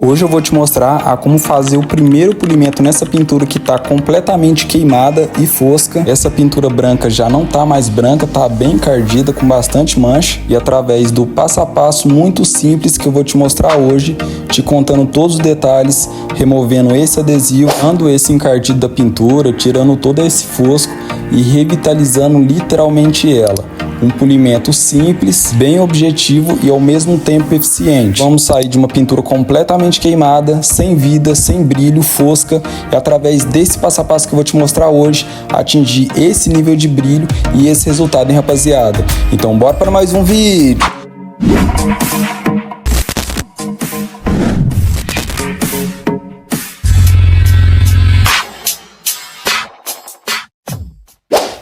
Hoje eu vou te mostrar a como fazer o primeiro polimento nessa pintura que está completamente queimada e fosca. Essa pintura branca já não está mais branca, está bem encardida, com bastante mancha. E através do passo a passo muito simples que eu vou te mostrar hoje, te contando todos os detalhes, removendo esse adesivo, tirando esse encardido da pintura, tirando todo esse fosco e revitalizando literalmente ela. Um polimento simples, bem objetivo e ao mesmo tempo eficiente. Vamos sair de uma pintura completamente queimada, sem vida, sem brilho, fosca, e através desse passo a passo que eu vou te mostrar hoje, atingir esse nível de brilho e esse resultado, hein, rapaziada? Então bora para mais um vídeo!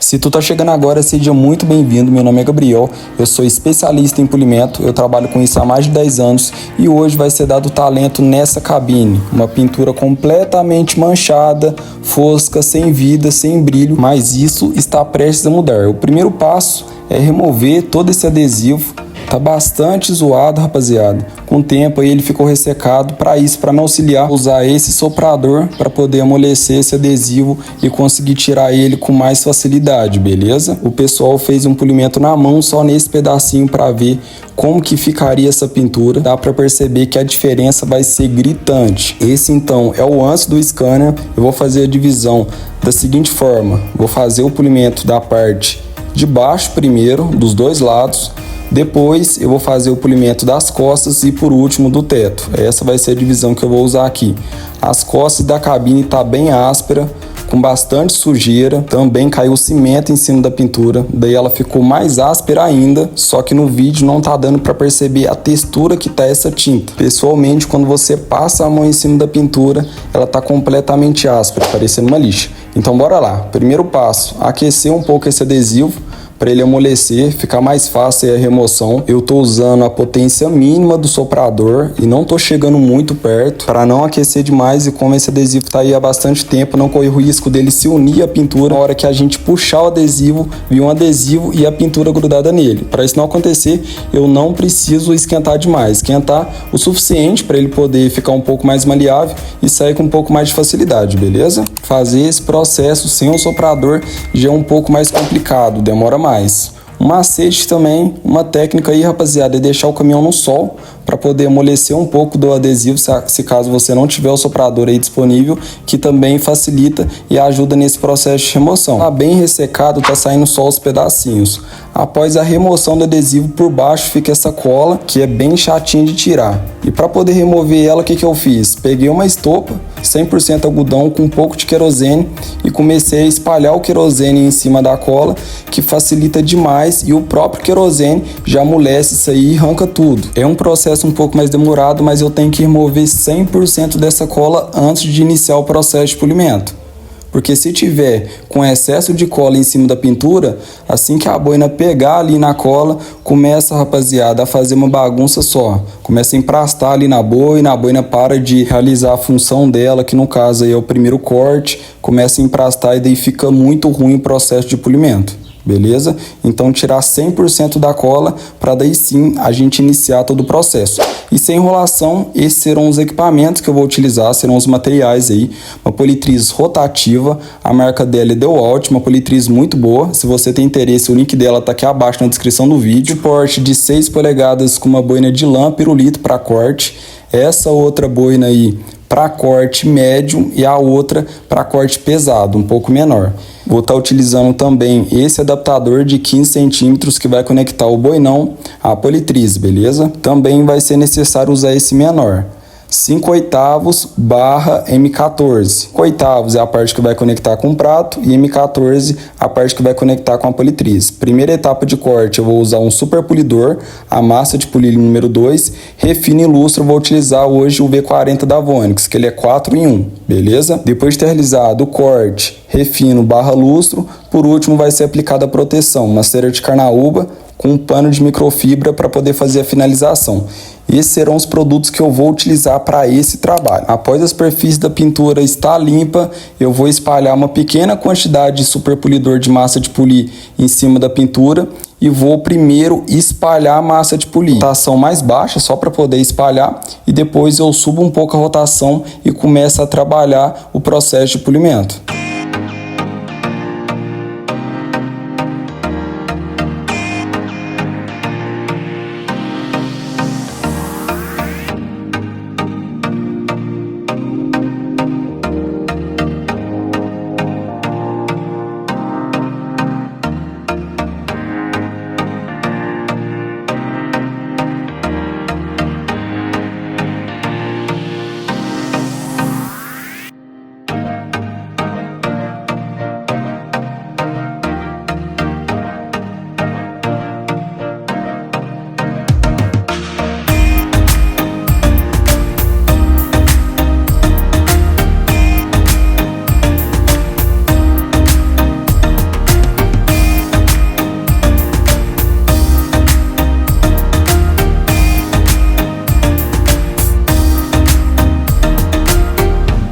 Se tu tá chegando agora, seja muito bem-vindo. Meu nome é Gabriel, eu sou especialista em polimento, eu trabalho com isso há mais de 10 anos e hoje vai ser dado talento nessa cabine. Uma pintura completamente manchada, fosca, sem vida, sem brilho, mas isso está prestes a mudar. O primeiro passo é remover todo esse adesivo. Tá bastante zoado, rapaziada. Com o tempo aí ele ficou ressecado. Para isso, para me auxiliar, usar esse soprador para poder amolecer esse adesivo e conseguir tirar ele com mais facilidade, beleza? O pessoal fez um polimento na mão só nesse pedacinho para ver como que ficaria essa pintura. Dá para perceber que a diferença vai ser gritante. Esse então é o antes do scanner. Eu vou fazer a divisão da seguinte forma: vou fazer o polimento da parte de baixo primeiro, dos dois lados. Depois eu vou fazer o polimento das costas e por último do teto. Essa vai ser a divisão que eu vou usar aqui. As costas da cabine tá bem áspera, com bastante sujeira. Também caiu cimento em cima da pintura, daí ela ficou mais áspera ainda. Só que no vídeo não tá dando para perceber a textura que tá essa tinta. Pessoalmente, quando você passa a mão em cima da pintura, ela tá completamente áspera, parecendo uma lixa. Então bora lá. Primeiro passo, aquecer um pouco esse adesivo para ele amolecer, ficar mais fácil a remoção. Eu tô usando a potência mínima do soprador e não tô chegando muito perto para não aquecer demais, e como esse adesivo tá aí há bastante tempo, não corre o risco dele se unir à pintura na hora que a gente puxar o adesivo, vir um adesivo e a pintura grudada nele. Para isso não acontecer, eu não preciso esquentar demais, esquentar o suficiente para ele poder ficar um pouco mais maleável e sair com um pouco mais de facilidade, beleza? Fazer esse processo sem o soprador já é um pouco mais complicado, demora mais. Um macete também, uma técnica aí, rapaziada, é deixar o caminhão no sol para poder amolecer um pouco do adesivo, se caso você não tiver o soprador aí disponível, que também facilita e ajuda nesse processo de remoção. Tá bem ressecado, tá saindo só os pedacinhos. Após a remoção do adesivo, por baixo fica essa cola, que é bem chatinha de tirar. E para poder remover ela, o que eu fiz? Peguei uma estopa 100% algodão com um pouco de querosene e comecei a espalhar o querosene em cima da cola, que facilita demais, e o próprio querosene já amolece isso aí e arranca tudo. É um processo um pouco mais demorado, mas eu tenho que remover 100% dessa cola antes de iniciar o processo de polimento. Porque se tiver com excesso de cola em cima da pintura, assim que a boina pegar ali na cola, começa, rapaziada, a fazer uma bagunça só. Começa a emplastar ali na boina, a boina para de realizar a função dela, que no caso aí é o primeiro corte, começa a emplastar e daí fica muito ruim o processo de polimento. Beleza? Então tirar 100% da cola para daí sim a gente iniciar todo o processo. E sem enrolação, esses serão os equipamentos que eu vou utilizar, serão os materiais aí. Uma politriz rotativa, a marca dela é DeWalt, uma politriz muito boa. Se você tem interesse, o link dela tá aqui abaixo na descrição do vídeo. Suporte de 6 polegadas com uma boina de lã pirulito para corte. Essa outra boina aí para corte médio e a outra para corte pesado, um pouco menor. Vou estar utilizando também esse adaptador de 15 centímetros que vai conectar o boinão à politriz, beleza? Também vai ser necessário usar esse menor. 5/8 barra M14. 5/8 é a parte que vai conectar com o prato e M14 a parte que vai conectar com a politriz. Primeira etapa de corte eu vou usar um super polidor, a massa de polir número 2, refino e lustro eu vou utilizar hoje o V40 da Vonix, que ele é 4 em 1, beleza? Depois de ter realizado o corte, refino barra lustro, por último vai ser aplicada a proteção, uma cera de carnaúba, com um pano de microfibra para poder fazer a finalização. Esses serão os produtos que eu vou utilizar para esse trabalho. Após a superfície da pintura estar limpa, eu vou espalhar uma pequena quantidade de superpolidor de massa de polir em cima da pintura e vou primeiro espalhar a massa de polir. Rotação mais baixa, só para poder espalhar, e depois eu subo um pouco a rotação e começo a trabalhar o processo de polimento.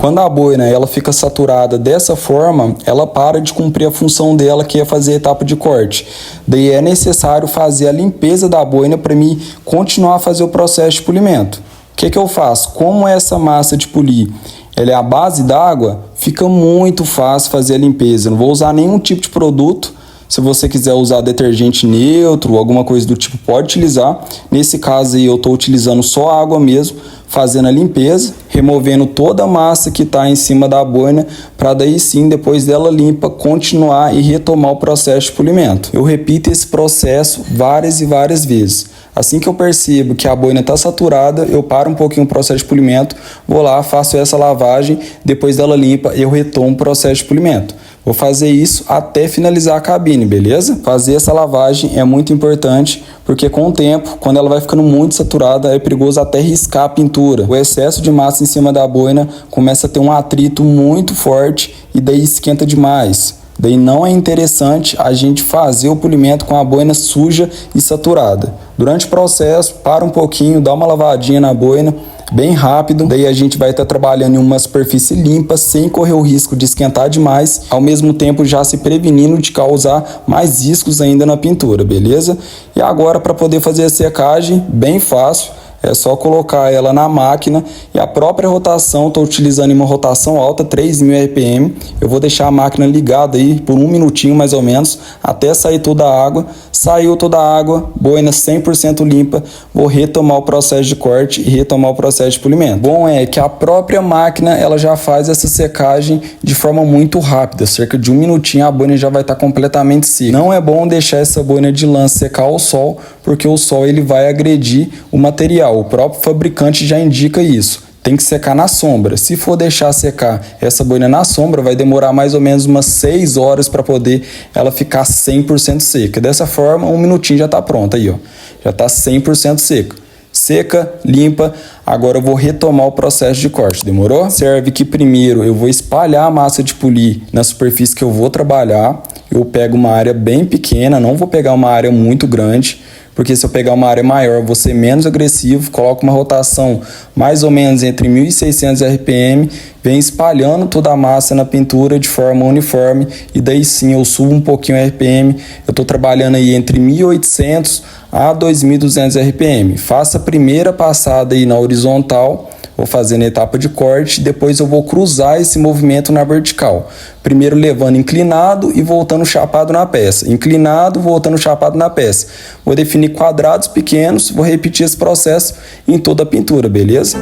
Quando a boina ela fica saturada dessa forma, ela para de cumprir a função dela, que é fazer a etapa de corte. Daí é necessário fazer a limpeza da boina para mim continuar a fazer o processo de polimento. O que eu faço? Como essa massa de polir ela é a base d'água, fica muito fácil fazer a limpeza. Eu não vou usar nenhum tipo de produto. Se você quiser usar detergente neutro ou alguma coisa do tipo, pode utilizar. Nesse caso aí eu estou utilizando só água mesmo, fazendo a limpeza, removendo toda a massa que está em cima da boina, para daí sim, depois dela limpa, continuar e retomar o processo de polimento. Eu repito esse processo várias e várias vezes. Assim que eu percebo que a boina está saturada, eu paro um pouquinho o processo de polimento, vou lá, faço essa lavagem, depois dela limpa, eu retomo o processo de polimento. Vou fazer isso até finalizar a cabine, beleza? Fazer essa lavagem é muito importante, porque com o tempo, quando ela vai ficando muito saturada, é perigoso até riscar a pintura. O excesso de massa em cima da boina começa a ter um atrito muito forte e daí esquenta demais. Daí não é interessante a gente fazer o polimento com a boina suja e saturada. Durante o processo, para um pouquinho, dá uma lavadinha na boina, bem rápido, daí a gente vai estar trabalhando em uma superfície limpa, sem correr o risco de esquentar demais, ao mesmo tempo já se prevenindo de causar mais riscos ainda na pintura, beleza? E agora, para poder fazer a secagem, bem fácil, é só colocar ela na máquina e a própria rotação, estou utilizando uma rotação alta, 3.000 RPM. Eu vou deixar a máquina ligada aí por 1 minutinho mais ou menos, até sair toda a água. Saiu toda a água, boina 100% limpa, vou retomar o processo de corte e retomar o processo de polimento. Bom é que a própria máquina ela já faz essa secagem de forma muito rápida, cerca de 1 minutinho a boina já vai estar completamente seca. Não é bom deixar essa boina de lã secar ao sol, porque o sol ele vai agredir o material. O próprio fabricante já indica isso. Tem que secar na sombra. Se for deixar secar essa boina na sombra, vai demorar mais ou menos umas 6 horas para poder ela ficar 100% seca. Dessa forma, 1 minutinho já está pronta aí, ó. Já está 100% seca. Seca, limpa. Agora eu vou retomar o processo de corte. Demorou? Serve que primeiro eu vou espalhar a massa de polir na superfície que eu vou trabalhar. Eu pego uma área bem pequena, não vou pegar uma área muito grande, porque se eu pegar uma área maior, vou ser menos agressivo, coloco uma rotação mais ou menos entre 1.600 RPM, vem espalhando toda a massa na pintura de forma uniforme, e daí sim eu subo um pouquinho o RPM, eu estou trabalhando aí entre 1.800 a 2.200 RPM. Faça a primeira passada aí na horizontal, vou fazer na etapa de corte, depois eu vou cruzar esse movimento na vertical. Primeiro levando inclinado e voltando chapado na peça. Inclinado, voltando chapado na peça. Vou definir quadrados pequenos, vou repetir esse processo em toda a pintura, beleza?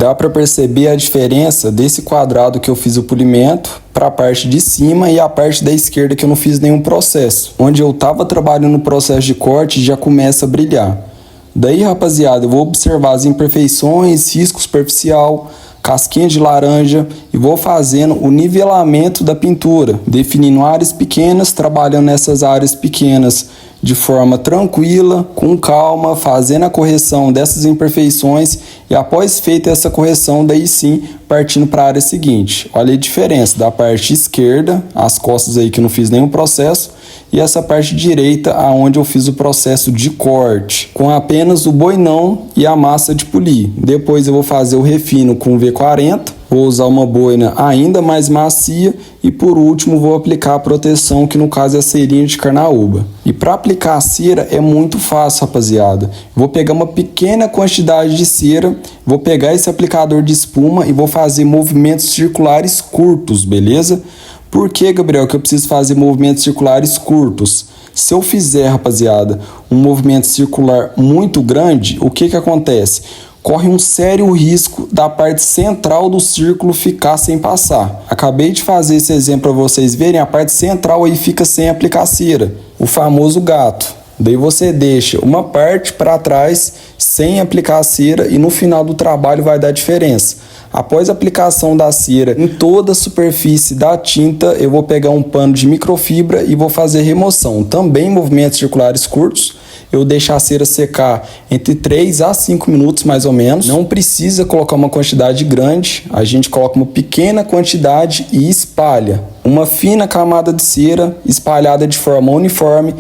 Dá para perceber a diferença desse quadrado que eu fiz o polimento para a parte de cima e a parte da esquerda que eu não fiz nenhum processo. Onde eu estava trabalhando no processo de corte já começa a brilhar. Daí, rapaziada, eu vou observar as imperfeições, risco superficial, casquinha de laranja e vou fazendo o nivelamento da pintura, definindo áreas pequenas, trabalhando nessas áreas pequenas de forma tranquila, com calma, fazendo a correção dessas imperfeições e após feita essa correção, daí sim partindo para a área seguinte. Olha a diferença da parte esquerda, as costas aí que eu não fiz nenhum processo, e essa parte direita aonde eu fiz o processo de corte, com apenas o boinão e a massa de polir. Depois eu vou fazer o refino com o V40, vou usar uma boina ainda mais macia e por último vou aplicar a proteção, que no caso é a cerinha de carnaúba. E para aplicar a cera é muito fácil, rapaziada. Vou pegar uma pequena quantidade de cera, vou pegar esse aplicador de espuma e vou fazer movimentos circulares curtos, beleza? Por que, Gabriel, que eu preciso fazer movimentos circulares curtos? Se eu fizer, rapaziada, um movimento circular muito grande, o que acontece? Corre um sério risco da parte central do círculo ficar sem passar. Acabei de fazer esse exemplo para vocês verem, a parte central aí fica sem aplicar cera, o famoso gato. Daí você deixa uma parte para trás sem aplicar a cera e no final do trabalho vai dar diferença. Após a aplicação da cera em toda a superfície da tinta, eu vou pegar um pano de microfibra e vou fazer remoção. Também movimentos circulares curtos. Eu deixo a cera secar entre 3 a 5 minutos mais ou menos. Não precisa colocar uma quantidade grande, a gente coloca uma pequena quantidade e espalha. Uma fina camada de cera espalhada de forma uniforme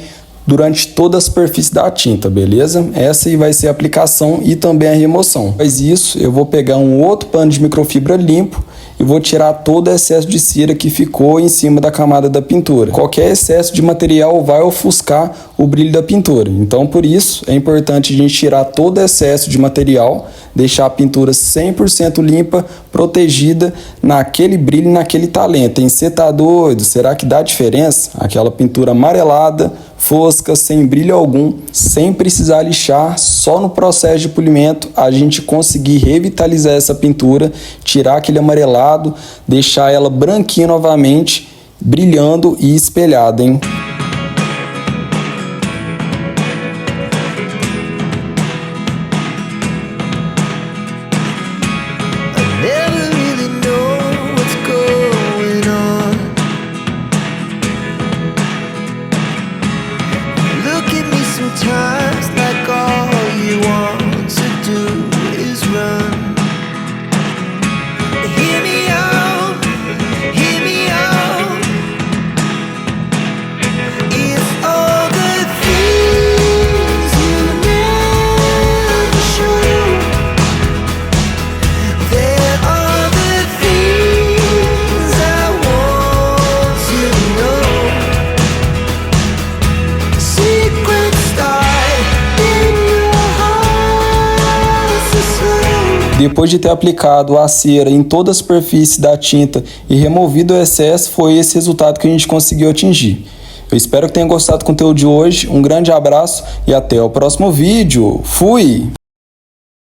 durante toda a superfície da tinta, beleza? Essa aí vai ser a aplicação e também a remoção. Após isso, eu vou pegar um outro pano de microfibra limpo e vou tirar todo o excesso de cera que ficou em cima da camada da pintura. Qualquer excesso de material vai ofuscar o brilho da pintura. Então, por isso, é importante a gente tirar todo o excesso de material, deixar a pintura 100% limpa, protegida, naquele brilho, naquele talento. Hein? Cê tá doido? Será que dá diferença? Aquela pintura amarelada, fosca, sem brilho algum, sem precisar lixar, só no processo de polimento a gente conseguir revitalizar essa pintura, tirar aquele amarelado, deixar ela branquinha novamente, brilhando e espelhada, hein? Sometimes like all you want to do is run. Hear me out, hear me out. It's all the things you never show. There are the things I want to know. Secrets Depois de ter aplicado a cera em toda a superfície da tinta e removido o excesso, foi esse resultado que a gente conseguiu atingir. Eu espero que tenha gostado do conteúdo de hoje, um grande abraço e até o próximo vídeo. Fui!